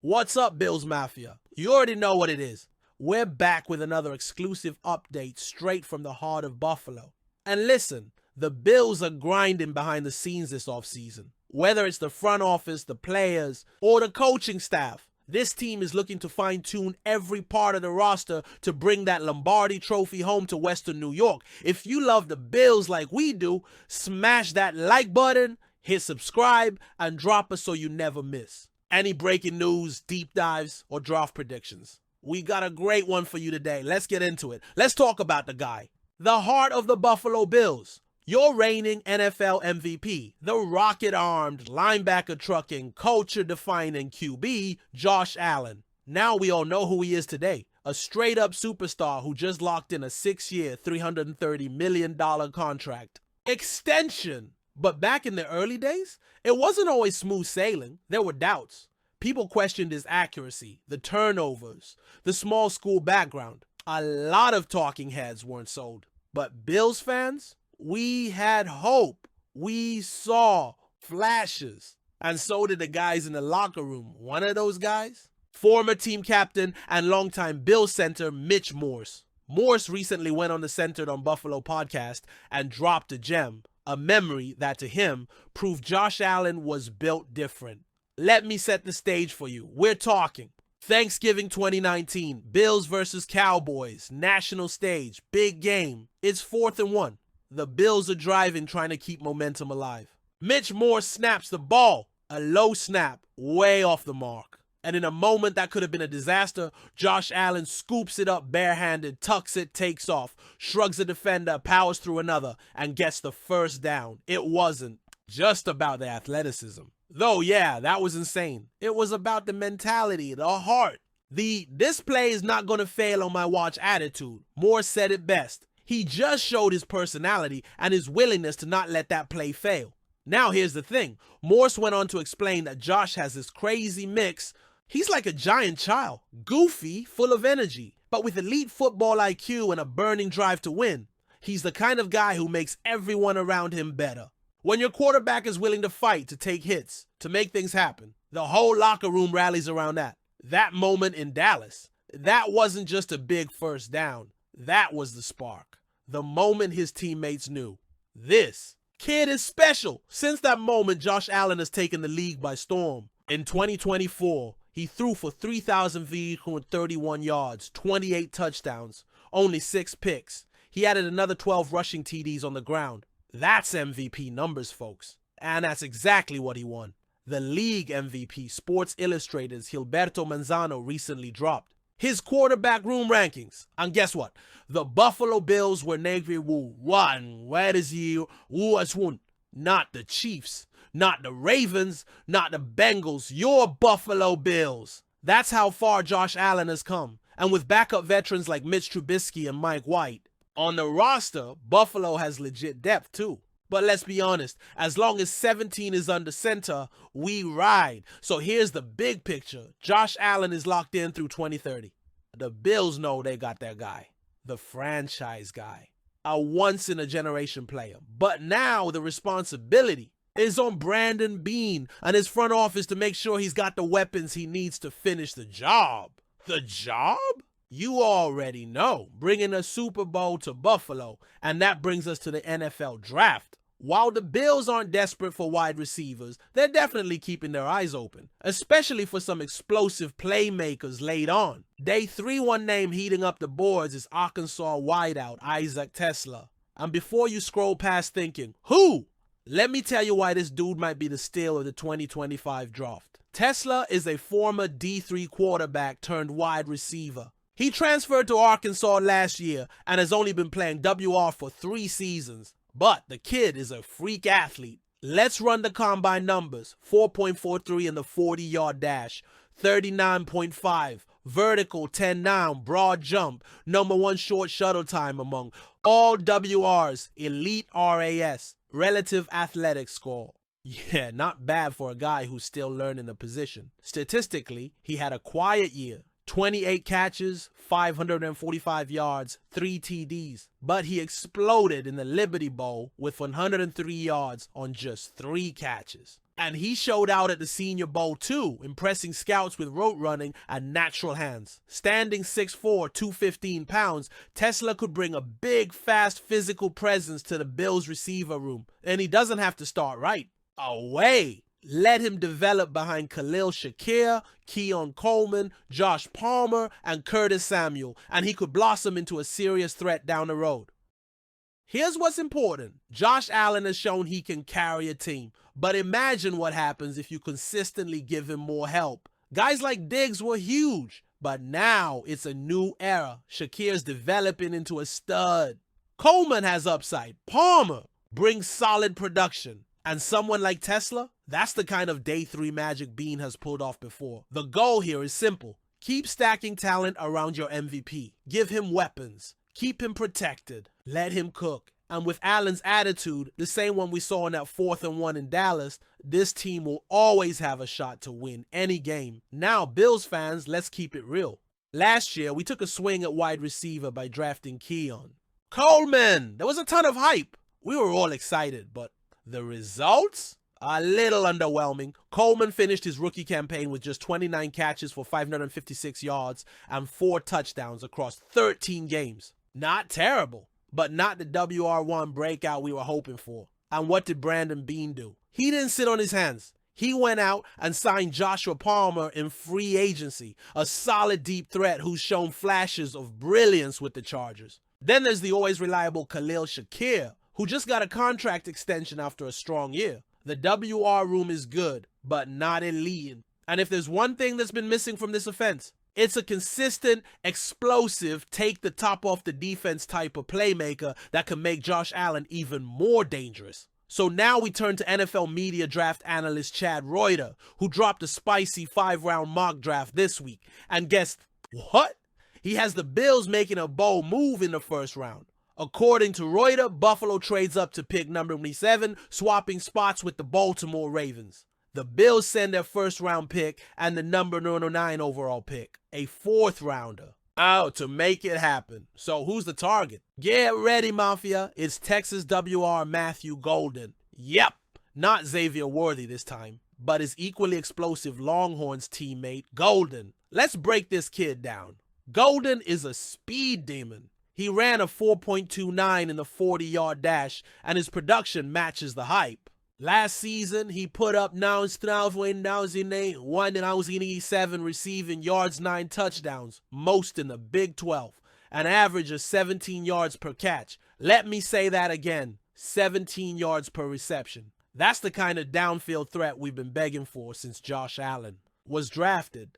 What's up, Bills Mafia? You already know what it is. We're back with another exclusive update straight from the heart of Buffalo. And listen, the Bills are grinding behind the scenes this offseason. Whether it's the front office, the players, or the coaching staff, this team is looking to fine-tune every part of the roster to bring that Lombardi trophy home to Western New York. If you love the Bills like we do, smash that like button, hit subscribe, and drop us so you never miss any breaking news, deep dives, or draft predictions. We got a great one for you today. Let's get into it. Let's talk about the guy. The heart of the Buffalo Bills. Your reigning NFL MVP, the rocket-armed, linebacker-trucking, culture-defining QB, Josh Allen. Now we all know who he is today. A straight-up superstar who just locked in a 6-year, $330 million contract. Extension. But back in the early days, it wasn't always smooth sailing. There were doubts. People questioned his accuracy, the turnovers, the small school background. A lot of talking heads weren't sold. But Bills fans, we had hope. We saw flashes. And so did the guys in the locker room. One of those guys? Former team captain and longtime Bills center Mitch Morse. Morse recently went on the Centered on Buffalo podcast and dropped a gem. A memory that to him proved Josh Allen was built different. Let me set the stage for you. We're talking Thanksgiving 2019, Bills versus Cowboys, national stage, big game. It's 4th and 1. The Bills are driving, trying to keep momentum alive. Mitch Morse snaps the ball, a low snap, way off the mark. And in a moment that could have been a disaster, Josh Allen scoops it up barehanded, tucks it, takes off, shrugs a defender, powers through another, and gets the first down. It wasn't just about the athleticism. Though, yeah, that was insane. It was about the mentality, the heart. This play is not going to fail on my watch attitude. Moore said it best. He just showed his personality and his willingness to not let that play fail. Now here's the thing. Morse went on to explain that Josh has this crazy mix. He's like a giant child, goofy, full of energy, but with elite football IQ and a burning drive to win. He's the kind of guy who makes everyone around him better. When your quarterback is willing to fight, to take hits, to make things happen, the whole locker room rallies around that. That moment in Dallas, that wasn't just a big first down. That was the spark. The moment his teammates knew. This kid is special. Since that moment, Josh Allen has taken the league by storm. In 2024, he threw for 3,331 yards, 28 touchdowns, only 6 picks. He added another 12 rushing TDs on the ground. That's MVP numbers, folks. And that's exactly what he won. The league MVP, Sports Illustrated's Gilberto Manzano recently dropped his quarterback room rankings. And guess what? The Buffalo Bills were number one. Where is he? Not the Chiefs. Not the Ravens, not the Bengals, your Buffalo Bills. That's how far Josh Allen has come. And with backup veterans like Mitch Trubisky and Mike White, on the roster, Buffalo has legit depth too. But let's be honest, as long as 17 is under center, we ride. So here's the big picture. Josh Allen is locked in through 2030. The Bills know they got their guy, the franchise guy, a once-in-a-generation player. But now the responsibility is on Brandon Beane and his front office to make sure he's got the weapons he needs to finish the job. The job? You already know. Bringing a Super Bowl to Buffalo, and that brings us to the NFL draft. While the Bills aren't desperate for wide receivers, they're definitely keeping their eyes open, especially for some explosive playmakers late on. Day 3, one name heating up the boards is Arkansas wideout Isaac Tesla. And before you scroll past thinking, who? Let me tell you why this dude might be the steal of the 2025 draft. Tesla is a former D3 quarterback turned wide receiver. He transferred to Arkansas last year and has only been playing WR for 3 seasons. But the kid is a freak athlete. Let's run the combine numbers. 4.43 in the 40-yard dash, 39.5, vertical 10-9, broad jump, number 1 short shuttle time among all WRs, elite RAS. Relative athletic score. Yeah, not bad for a guy who's still learning the position. Statistically, he had a quiet year. 28 catches, 545 yards, 3 TDs. But he exploded in the Liberty Bowl with 103 yards on just 3 catches. And he showed out at the Senior Bowl too, impressing scouts with route running and natural hands. Standing 6'4", 215 pounds, Tesla could bring a big, fast, physical presence to the Bills' receiver room. And he doesn't have to start right away. Let him develop behind Khalil Shakir, Keon Coleman, Josh Palmer, and Curtis Samuel, and he could blossom into a serious threat down the road. Here's what's important. Josh Allen has shown he can carry a team, but imagine what happens if you consistently give him more help. Guys like Diggs were huge, but now it's a new era. Shakir's developing into a stud. Coleman has upside. Palmer brings solid production. And someone like Tesla, that's the kind of day 3 magic Bean has pulled off before. The goal here is simple. Keep stacking talent around your MVP. Give him weapons. Keep him protected. Let him cook. And with Allen's attitude, the same one we saw in that 4th and 1 in Dallas, this team will always have a shot to win any game. Now, Bills fans, let's keep it real. Last year, we took a swing at wide receiver by drafting Keon Coleman. There was a ton of hype. We were all excited, but the results? A little underwhelming. Coleman finished his rookie campaign with just 29 catches for 556 yards and 4 touchdowns across 13 games. Not terrible, but not the WR1 breakout we were hoping for. And what did Brandon Bean do? He didn't sit on his hands. He went out and signed Joshua Palmer in free agency, a solid deep threat who's shown flashes of brilliance with the Chargers. Then there's the always reliable Khalil Shakir, who just got a contract extension after a strong year. The WR room is good, but not elite. And if there's one thing that's been missing from this offense, it's a consistent, explosive, take the top off the defense type of playmaker that can make Josh Allen even more dangerous. So now we turn to NFL media draft analyst Chad Reuter, who dropped a spicy 5-round mock draft this week. And guess what? He has the Bills making a bold move in the 1st round. According to Reuter, Buffalo trades up to pick number 27, swapping spots with the Baltimore Ravens. The Bills send their 1st round pick and the number 9 overall pick, a 4th rounder. Oh, to make it happen. So who's the target? Get ready, Mafia. It's Texas WR Matthew Golden. Yep, not Xavier Worthy this time, but his equally explosive Longhorns teammate, Golden. Let's break this kid down. Golden is a speed demon. He ran a 4.29 in the 40-yard dash, and his production matches the hype. Last season, he put up 1,087 receiving yards, 9 touchdowns, most in the Big 12, an average of 17 yards per catch. Let me say that again, 17 yards per reception. That's the kind of downfield threat we've been begging for since Josh Allen was drafted.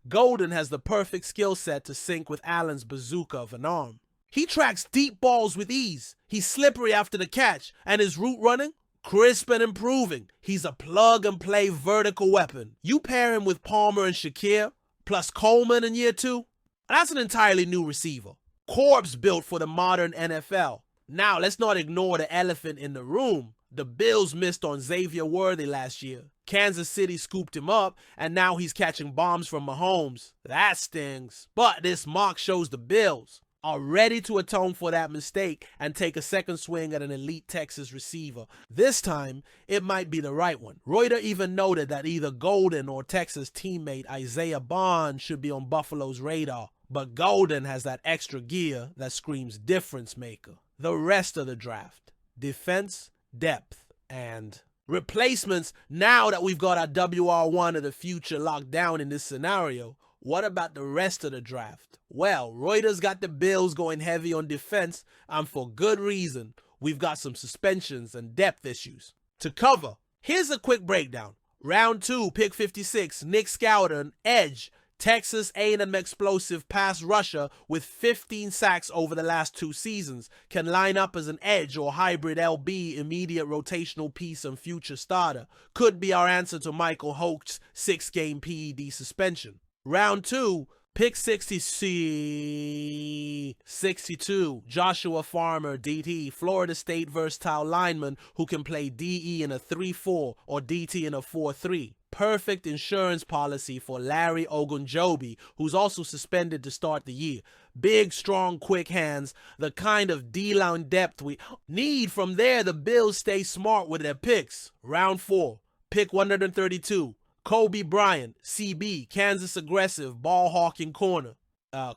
Golden has the perfect skill set to sync with Allen's bazooka of an arm. He tracks deep balls with ease. He's slippery after the catch, and his route running, crisp and improving. He's a plug-and-play vertical weapon. You pair him with Palmer and Shakir, plus Coleman in year 2, that's an entirely new receiver. Corpse built for the modern NFL. Now, let's not ignore the elephant in the room. The Bills missed on Xavier Worthy last year. Kansas City scooped him up, and now he's catching bombs from Mahomes. That stings. But this mock shows the Bills are ready to atone for that mistake and take a second swing at an elite Texas receiver. This time, it might be the right one. Reuter even noted that either Golden or Texas teammate Isaiah Bond should be on Buffalo's radar. But Golden has that extra gear that screams difference maker. The rest of the draft: defense, depth, and replacements. Now that we've got our WR1 of the future locked down in this scenario, what about the rest of the draft? Well, Reuter's got the Bills going heavy on defense, and for good reason. We've got some suspensions and depth issues to cover. Here's a quick breakdown. Round 2, pick 56, Nick Scouter, edge, Texas A&M explosive pass rusher with 15 sacks over the last 2 seasons, can line up as an edge or hybrid LB, immediate rotational piece and future starter. Could be our answer to Michael Hoke's 6-game PED suspension. Round 2, pick 62, Joshua Farmer, DT, Florida State versatile lineman who can play DE in a 3-4 or DT in a 4-3. Perfect insurance policy for Larry Ogunjobi, who's also suspended to start the year. Big, strong, quick hands, the kind of D-line depth we need. From there, the Bills stay smart with their picks. Round 4, pick 132. Kobe Bryant, CB, Kansas aggressive, ball hawking corner.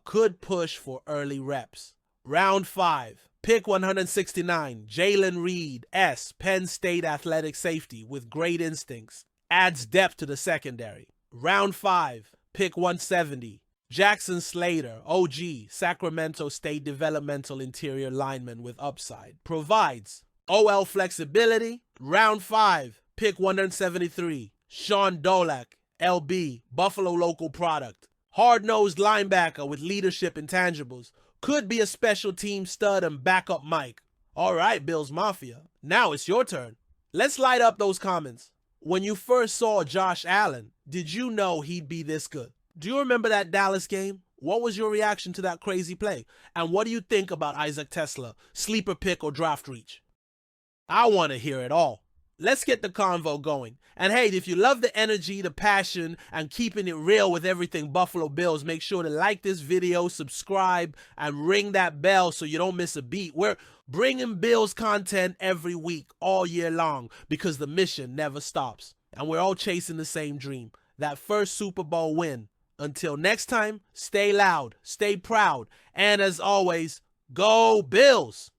Could push for early reps. Round 5. Pick 169. Jalen Reed, S, Penn State athletic safety with great instincts. Adds depth to the secondary. Round 5. Pick 170. Jackson Slater, OG, Sacramento State developmental interior lineman with upside. Provides OL flexibility. Round 5. Pick 173. Sean Dolak, LB, Buffalo local product. Hard-nosed linebacker with leadership intangibles. Could be a special team stud and backup Mike. All right, Bills Mafia. Now it's your turn. Let's light up those comments. When you first saw Josh Allen, did you know he'd be this good? Do you remember that Dallas game? What was your reaction to that crazy play? And what do you think about Isaac Tesla, sleeper pick or draft reach? I want to hear it all. Let's get the convo going. And hey, if you love the energy, the passion, and keeping it real with everything Buffalo Bills, make sure to like this video, subscribe, and ring that bell so you don't miss a beat. We're bringing Bills content every week, all year long, because the mission never stops. And we're all chasing the same dream, that first Super Bowl win. Until next time, stay loud, stay proud, and as always, go Bills!